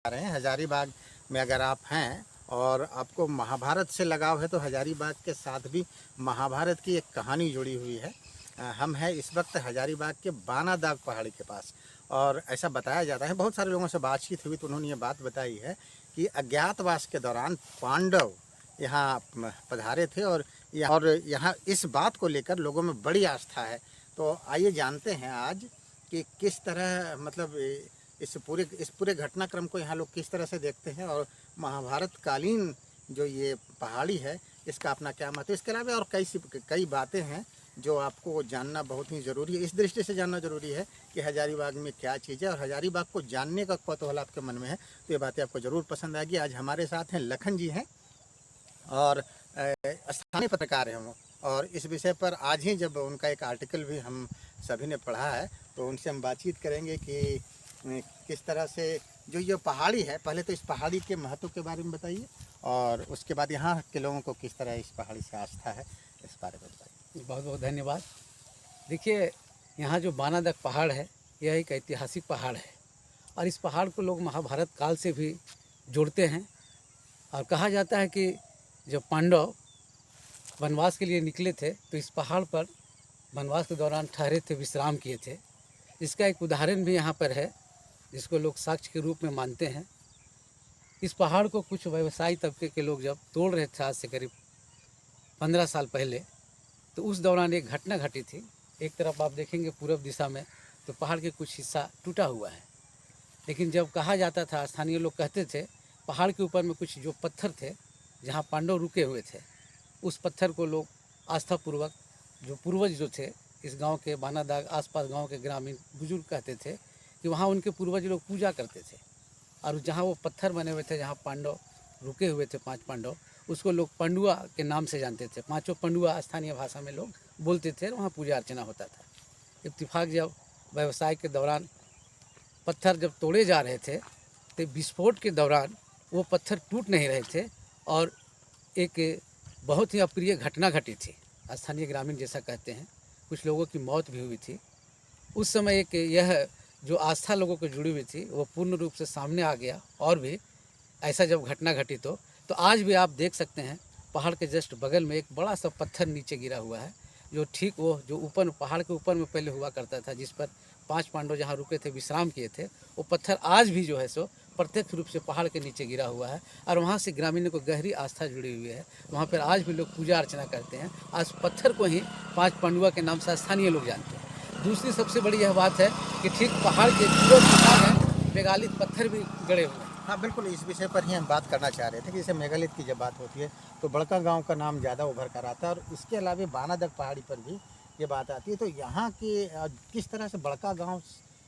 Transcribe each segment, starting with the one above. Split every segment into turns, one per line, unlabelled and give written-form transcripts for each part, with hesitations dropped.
रहे हैं हजारीबाग में। अगर आप हैं और आपको महाभारत से लगाव है तो हजारीबाग के साथ भी महाभारत की एक कहानी जुड़ी हुई है। हम हैं इस वक्त हजारीबाग के बानादाग पहाड़ी के पास, और ऐसा बताया जाता है, बहुत सारे लोगों से बातचीत हुई तो उन्होंने ये बात बताई है कि अज्ञातवास के दौरान पांडव यहाँ पधारे थे और यहाँ इस बात को लेकर लोगों में बड़ी आस्था है। तो आइए जानते हैं आज कि किस तरह मतलब इस पूरे घटनाक्रम को यहाँ लोग किस तरह से देखते हैं, और महाभारत कालीन जो ये पहाड़ी है इसका अपना क्या मत है। इसके अलावा और कई बातें हैं जो आपको जानना बहुत ही ज़रूरी है। इस दृष्टि से जानना ज़रूरी है कि हजारीबाग में क्या चीज़ है, और हजारीबाग को जानने का कौतूहल आपके मन में है तो ये बातें आपको ज़रूर पसंद आएगी। आज हमारे साथ हैं लखन जी हैं और स्थानीय पत्रकार हैं वो, और इस विषय पर आज ही जब उनका एक आर्टिकल भी हम सभी ने पढ़ा है तो उनसे हम बातचीत करेंगे कि किस तरह से जो ये पहाड़ी है, पहले तो इस पहाड़ी के महत्व के बारे में बताइए और उसके बाद यहाँ के लोगों को किस तरह इस पहाड़ी से आस्था है, इस बारे में बताइए।
बहुत बहुत धन्यवाद। देखिए, यहाँ जो बानादक पहाड़ है यह एक ऐतिहासिक पहाड़ है और इस पहाड़ को लोग महाभारत काल से भी जोड़ते हैं। और कहा जाता है कि जब पांडव वनवास के लिए निकले थे तो इस पहाड़ पर वनवास के दौरान ठहरे थे, विश्राम किए थे। इसका एक उदाहरण भी यहाँ पर है जिसको लोग साक्ष्य के रूप में मानते हैं। इस पहाड़ को कुछ व्यवसायी तबके के लोग जब तोड़ रहे थे, आज से करीब 15 साल पहले, तो उस दौरान एक घटना घटी थी। एक तरफ आप देखेंगे पूर्व दिशा में तो पहाड़ के कुछ हिस्सा टूटा हुआ है, लेकिन जब कहा जाता था, स्थानीय लोग कहते थे, पहाड़ के ऊपर में कुछ जो पत्थर थे जहाँ पांडव रुके हुए थे, उस पत्थर को लोग आस्थापूर्वक, जो पूर्वज जो थे इस गांव के, बानादाग आसपास गांव के ग्रामीण बुजुर्ग कहते थे कि वहाँ उनके पूर्वज लोग पूजा करते थे। और जहाँ वो पत्थर बने हुए थे, जहाँ पांडव रुके हुए थे, 5 पांडव, उसको लोग पंडुआ के नाम से जानते थे। 5 पंडुआ स्थानीय भाषा में लोग बोलते थे, वहाँ पूजा अर्चना होता था। इत्तेफाक जब व्यवसाय के दौरान पत्थर जब तोड़े जा रहे थे तो विस्फोट के दौरान वो पत्थर टूट नहीं रहे थे और एक बहुत ही अप्रिय घटना घटी थी। स्थानीय ग्रामीण जैसा कहते हैं, कुछ लोगों की मौत भी हुई थी। उस समय एक यह जो आस्था लोगों को जुड़ी हुई थी वो पूर्ण रूप से सामने आ गया। और भी ऐसा जब घटना घटी तो आज भी आप देख सकते हैं पहाड़ के जस्ट बगल में एक बड़ा सा पत्थर नीचे गिरा हुआ है, जो ठीक वो जो ऊपर पहाड़ के ऊपर में पहले हुआ करता था, जिस पर 5 पांडव जहाँ रुके थे, विश्राम किए थे, वो पत्थर आज भी जो है सो प्रत्यक्ष रूप से पहाड़ के नीचे गिरा हुआ है। और वहाँ से ग्रामीणों को गहरी आस्था जुड़ी हुई है। वहाँ पर आज भी लोग पूजा अर्चना करते हैं। आज पत्थर को ही 5 पांडुआ के नाम से स्थानीय लोग जानते हैं। दूसरी सबसे बड़ी यह बात है कि ठीक पहाड़ के पूर्व दिशा में मेगालिथ पत्थर भी गड़े हुए हैं।
हाँ बिल्कुल, इस विषय पर ही हम बात करना चाह रहे थे कि जैसे मेगालिथ की जब बात होती है तो बड़का गांव का नाम ज़्यादा उभर कर आता है, और इसके अलावा बानादक पहाड़ी पर भी ये बात आती है। तो यहाँ की किस तरह से बड़का गांव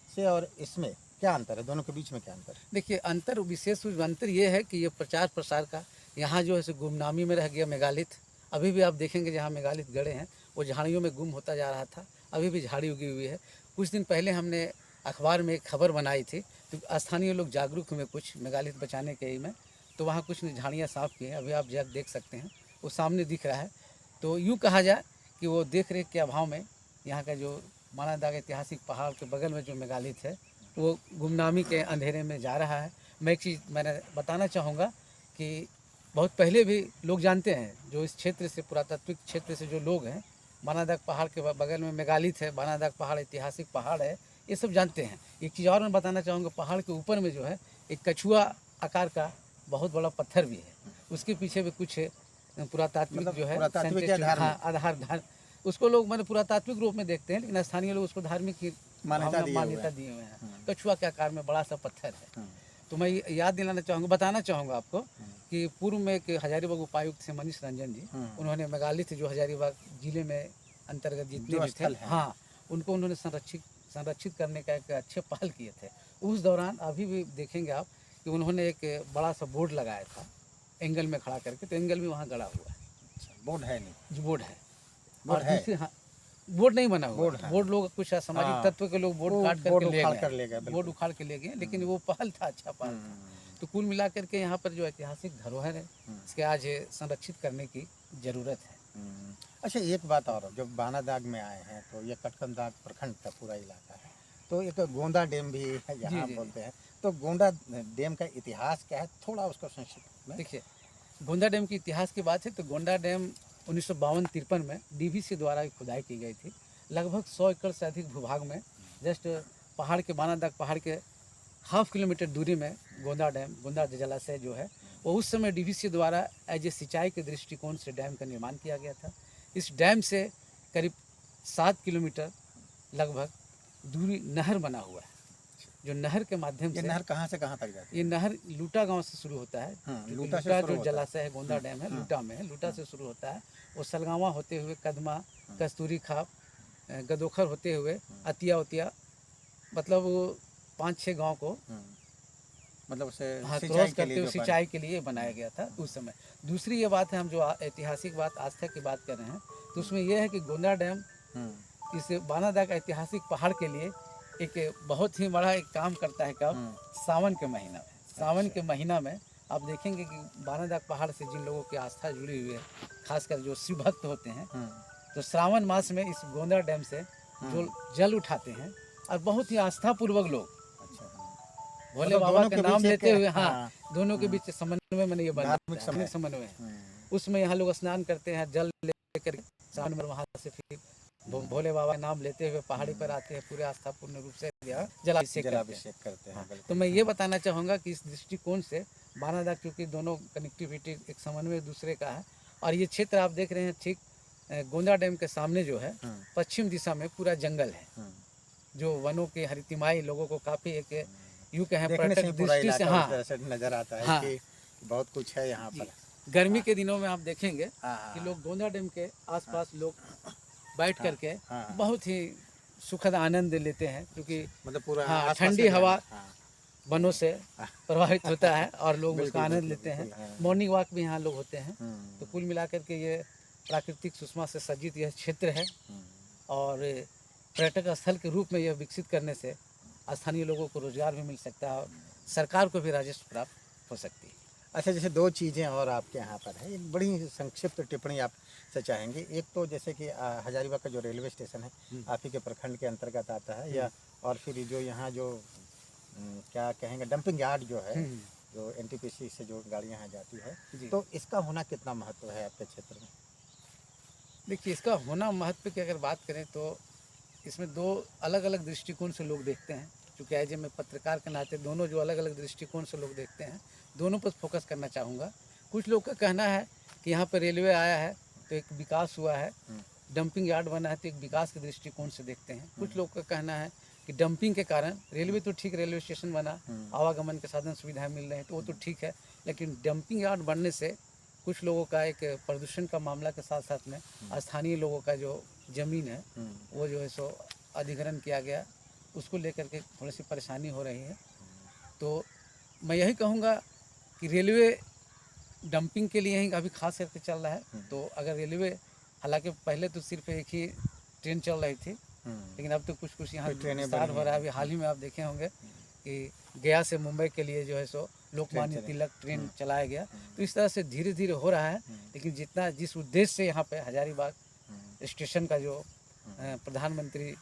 से और इसमें क्या अंतर है, दोनों के बीच में क्या अंतर है?
देखिए, अंतर, विशेष अंतर ये है कि ये प्रचार प्रसार का यहाँ जो है सो गुमनामी में रह गया मेगालिथ। अभी भी आप देखेंगे जहाँ मेगालिथ गड़े हैं वो झाड़ियों में गुम होता जा रहा था, अभी भी झाड़ी उगी हुई है। कुछ दिन पहले हमने अखबार में एक खबर बनाई थी तो स्थानीय लोग जागरूक हुए कुछ मेगालिथ बचाने के ही में, तो वहाँ कुछ झाड़ियाँ साफ की हैं। अभी आप जब देख सकते हैं वो सामने दिख रहा है। तो यूँ कहा जाए कि वो देख रेख के अभाव में यहाँ का जो बानादाग ऐतिहासिक पहाड़ के बगल में जो मेगालिथ है वो गुमनामी के अंधेरे में जा रहा है। मैं एक चीज़ मैंने बताना चाहूँगा कि बहुत पहले भी लोग जानते हैं, जो इस क्षेत्र से, पुरातात्विक क्षेत्र से जो लोग हैं, बानादाग पहाड़ के बगल में मेगालिथ है, बानादाग पहाड़ ऐतिहासिक पहाड़ है, ये सब जानते हैं। एक चीज़ और मैं बताना चाहूँगा, पहाड़ के ऊपर में जो है एक कछुआ आकार का बहुत बड़ा पत्थर भी है। उसके पीछे भी कुछ पुरातात्विक
मतलब
जो है
आधार
उसको लोग मैंने पुरातात्विक रूप में देखते हैं, लेकिन स्थानीय लोग उसको धार्मिक की
मान्यता
दिए हुए हैं। कछुआ के आकार में बड़ा सा पत्थर है। तो मैं याद दिलाना चाहूँगा, बताना चाहूँगा आपको कि पूर्व में एक हजारीबाग उपायुक्त थे मनीष रंजन जी, उन्होंने मेगालिथ जो हजारीबाग जिले में अंतर्गत जितने भी थे, हाँ, उनको उन्होंने संरक्षित करने का एक अच्छे पहल किए थे। उस दौरान अभी भी देखेंगे आप कि उन्होंने एक बड़ा सा बोर्ड लगाया था एंगल में खड़ा करके, तो एंगल भी वहाँ गड़ा हुआ है।
बोर्ड है नहीं?
बोर्ड है।
और
दूसरी, हाँ, बोर्ड नहीं बना हुआ, बोर्ड लोग कुछ असामाजिक तत्व के लोग बोर्ड काट करके ले गए, बोर्ड उखाड़ के ले गए, लेकिन वो पहल था, अच्छा पहल था। तो कुल मिलाकर के यहाँ पर जो ऐतिहासिक धरोहर है इसके आज संरक्षित करने की ज़रूरत है।
अच्छा, एक बात और, जब बानादाग में आए हैं तो ये कटकमदाग प्रखंड का पूरा इलाका है, तो एक गोंदा डैम भी है यहाँ बोलते हैं, तो गोंडा डैम का इतिहास क्या है, थोड़ा उसको संक्षिप्त में।
देखिए, गोंडा डैम की इतिहास की बात है तो गोंडा डैम 1952-53 में डीवीसी द्वारा खुदाई की गई थी। लगभग 100 एकड़ से अधिक भूभाग में, जस्ट पहाड़ के बानादाग पहाड़ के हाफ किलोमीटर दूरी में गोंडा डैम, गोंडा जलाशय जो है, वो उस समय डीवीसी द्वारा एज ए सिंचाई के दृष्टिकोण से डैम का निर्माण किया गया था। इस डैम से करीब 7 किलोमीटर लगभग दूरी नहर बना हुआ है, जो नहर के माध्यम
ये
से,
नहर कहाँ से कहाँ तक जाती है?
ये नहर लूटा गांव से शुरू होता है।
लूटा से
लूटा
शुरू
जो
होता है।
जलाशय है, गोंडा डैम है, लूटा में है, लूटा से शुरू होता है। वो सलगावा होते हुए कदमा, कस्तूरी खाप, गदोखर होते हुए अतिया उतिया, मतलब वो 5-6 गांव को
मतलब उसे
हाँ
सिंचाई
क्रॉस
के
करते
लिए
हुए
जो
सिंचाई के लिए बनाया गया था उस समय। दूसरी ये बात है, हम जो ऐतिहासिक बात, आस्था की बात कर रहे हैं, तो उसमें यह है कि गोंडा डैम इस बानादाग ऐतिहासिक पहाड़ के लिए एक बहुत ही बड़ा एक काम करता है। कब? सावन के महीना में। सावन के महीना में आप देखेंगे कि बानादाग पहाड़ से जिन लोगों की आस्था जुड़ी हुई है, खासकर जो शिव भक्त होते हैं, तो श्रावण मास में इस गोंडा डैम से जो जल उठाते हैं और बहुत ही आस्थापूर्वक लोग भोले
मतलब
बाबा
दोनों
का
के
नाम
बीच
लेते
एक,
हुए,
हाँ,
हाँ, दोनों के बीच समन्वय में ये बना
धार्मिक
धार्मिक समन्वय है। उसमें यहाँ लोग स्नान करते हैं, जल लेकर सावन में, वहाँ से फिर भोले बाबा का नाम लेते हुए पहाड़ी पर आते हैं, पूरे आस्थापूर्ण रूप से जलाभिषेक
करते हैं।
तो मैं ये बताना चाहूँगा कि इस दृष्टिकोण से बानादाग, क्योंकि दोनों कनेक्टिविटी एक समन्वय दूसरे का है, और ये क्षेत्र आप देख रहे हैं ठीक गोंडा डैम के सामने जो है, पश्चिम दिशा में पूरा जंगल है, जो वनों के हरितिमाई लोगों को काफ़ी एक यूँ कहें पर्यटक दृष्टि से, हाँ,
नजर आता है,
हाँ,
कि बहुत कुछ है यहाँ पर।
गर्मी के दिनों में आप देखेंगे कि लोग गोंडा डैम के आसपास लोग बैठ करके बहुत ही सुखद आनंद लेते हैं, क्योंकि
मतलब पूरा
हाँ, ठंडी हवा वनों से प्रभावित होता है और लोग उसका आनंद लेते हैं। मॉर्निंग वॉक भी यहाँ लोग होते हैं। तो कुल मिलाकर के ये प्राकृतिक सुषमा से सज्जित यह क्षेत्र है, और पर्यटक स्थल के रूप में यह विकसित करने से स्थानीय लोगों को रोजगार भी मिल सकता है और सरकार को भी राजस्व प्राप्त हो सकती है।
अच्छा, जैसे दो चीज़ें और आपके यहाँ पर है, एक बड़ी संक्षिप्त टिप्पणी आपसे चाहेंगे। एक तो जैसे कि हजारीबाग का जो रेलवे स्टेशन है आप ही के प्रखंड के अंतर्गत आता है, या और फिर जो यहाँ जो क्या कहेंगे डंपिंग यार्ड जो है, जो एनटीपीसी से जो गाड़ियाँ यहाँ जाती है, तो इसका होना कितना महत्व है आपके क्षेत्र में?
देखिए, इसका होना महत्व की अगर बात करें तो इसमें दो अलग अलग दृष्टिकोण से लोग देखते हैं। क्योंकि एज ए मैं पत्रकार के नाते दोनों जो अलग अलग दृष्टिकोण से लोग देखते हैं, दोनों पर फोकस करना चाहूँगा। कुछ लोग का कहना है कि यहाँ पर रेलवे आया है तो एक विकास हुआ है, डंपिंग यार्ड बना है तो एक विकास के दृष्टिकोण से देखते हैं। कुछ लोग का कहना है कि डंपिंग के कारण रेलवे तो ठीक, रेलवे स्टेशन बना, आवागमन के साधन सुविधाएं मिल रहे हैं तो वो तो ठीक है, लेकिन डंपिंग यार्ड बनने से कुछ लोगों का एक प्रदूषण का मामला के साथ साथ में स्थानीय लोगों का जो ज़मीन है वो जो है सो अधिग्रहण किया गया, उसको लेकर के थोड़ी सी परेशानी हो रही है। तो मैं यही कहूँगा कि रेलवे डंपिंग के लिए ही अभी खास करके चल रहा है। तो अगर रेलवे, हालांकि पहले तो सिर्फ एक ही ट्रेन चल रही थी, लेकिन अब तो कुछ कुछ यहाँ विस्तार हो रहा है। अभी हाल ही में आप देखे होंगे कि गया से मुंबई के लिए जो है सो लोकमान्य तिलक ट्रेन चलाया गया। तो इस तरह से धीरे धीरे हो रहा है, लेकिन जितना जिस उद्देश्य से यहाँ पे हजारीबाग स्टेशन का जो प्रधानमंत्री,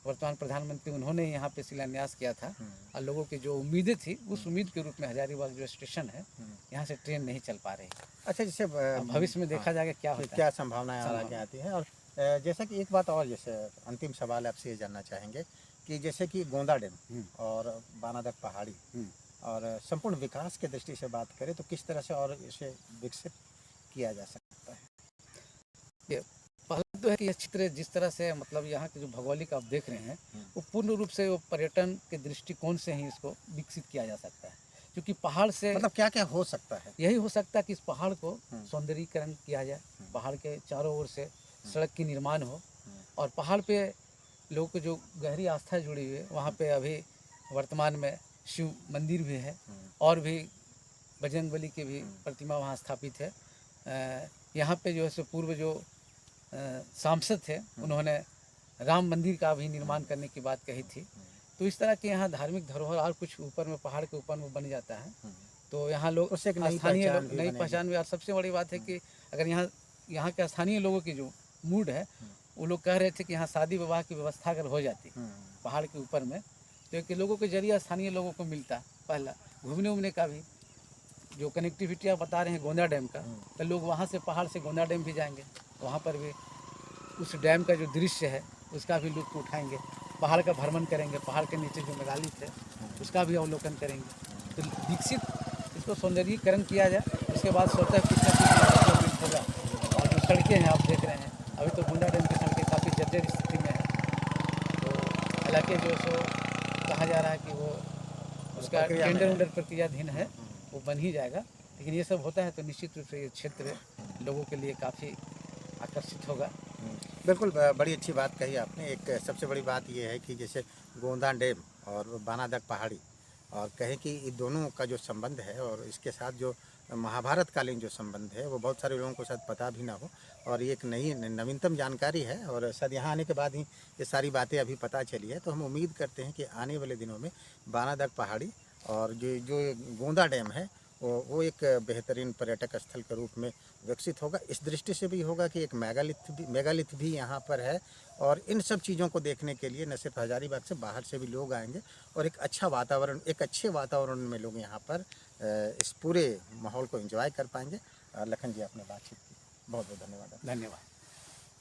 वर्तमान प्रधानमंत्री, उन्होंने यहाँ पे शिलान्यास किया था और लोगों की जो उम्मीदें थी उस उम्मीद के रूप में हजारीबाग जो स्टेशन है यहाँ से ट्रेन नहीं चल पा रही।
अच्छा, जैसे
भविष्य में देखा जाएगा क्या होता है,
क्या संभावनाएं आगे आती हैं। और जैसा कि एक बात और, जैसे अंतिम सवाल आपसे ये जानना चाहेंगे कि जैसे कि गोंडा डैम और बानादाग पहाड़ी और संपूर्ण विकास के दृष्टि से बात करें तो किस तरह से और इसे विकसित किया जा सकता है?
पहले तो है कि यह क्षेत्र जिस तरह से, मतलब यहाँ के जो भौगोलिक आप देख रहे हैं, वो पूर्ण रूप से वो पर्यटन के दृष्टिकोण से ही इसको विकसित किया जा सकता है। क्योंकि पहाड़ से
मतलब क्या क्या हो सकता है?
यही हो सकता है कि इस पहाड़ को सौंदर्यीकरण किया जाए, पहाड़ के चारों ओर से सड़क की निर्माण हो, और पहाड़ पे लोगों को जो गहरी आस्था जुड़ी हुई है, वहाँ पे अभी वर्तमान में शिव मंदिर भी है और भी बजरंगबली की भी प्रतिमा वहाँ स्थापित है। यहाँ पे जो है सो पूर्व जो सांसद थे उन्होंने राम मंदिर का भी निर्माण करने की बात कही थी। तो इस तरह के यहाँ धार्मिक धरोहर और कुछ ऊपर में पहाड़ के ऊपर में बन जाता है, तो यहाँ लोग स्थानीय नई पहचान भी। और सबसे बड़ी बात है कि अगर यहाँ के स्थानीय लोगों की जो मूड है, वो लोग कह रहे थे कि यहाँ शादी विवाह की व्यवस्था अगर हो जाती पहाड़ के ऊपर में, तो कि लोगों के जरिए स्थानीय लोगों को मिलता, पहला घूमने उमने का भी जो कनेक्टिविटी आप बता रहे हैं गोंदा डैम का, तो लोग वहाँ से पहाड़ से गोंदा डैम भी जाएंगे, वहाँ पर भी उस डैम का जो दृश्य है उसका भी लुत्फ उठाएंगे, पहाड़ का भ्रमण करेंगे, पहाड़ के नीचे जो मेगालिथ है उसका भी अवलोकन करेंगे। तो विकसित इसको सौंदर्यीकरण किया जाए, उसके बाद स्वतः कुछ न कुछ डेवलपमेंट होगा। और जो सड़कें हैं आप देख रहे हैं, अभी तो गोंदा डैम की सड़कें काफ़ी जर्जर स्थिति में है, तो हालांकि जो सो कहा जा रहा है कि वो उसका
प्रक्रिया में
टेंडर
है।
वेंडर प्रक्रियाधीन है, वो बन ही जाएगा। लेकिन ये सब होता है तो निश्चित रूप से ये क्षेत्र लोगों के लिए काफ़ी आकर्षित होगा।
बिल्कुल बड़ी अच्छी बात कही आपने। एक सबसे बड़ी बात ये है कि जैसे गोंदा डैम और बानादक पहाड़ी, और कहें कि ये दोनों का जो संबंध है और इसके साथ जो महाभारत कालीन जो संबंध है वो बहुत सारे लोगों को शायद पता भी ना हो, और ये एक नई नवीनतम जानकारी है, और शायद यहाँ आने के बाद ही ये सारी बातें अभी पता चली है। तो हम उम्मीद करते हैं कि आने वाले दिनों में बानादक पहाड़ी और जो जो गोंदा डैम है वो एक बेहतरीन पर्यटक स्थल के रूप में विकसित होगा। इस दृष्टि से भी होगा कि एक मेगालिथ भी यहाँ पर है, और इन सब चीज़ों को देखने के लिए न सिर्फ हजारीबाग से बाहर से भी लोग आएंगे, और एक अच्छे वातावरण में लोग यहाँ पर इस पूरे माहौल को एंजॉय कर पाएंगे। लखन जी, आपने बातचीत की, बहुत बहुत धन्यवाद।
धन्यवाद।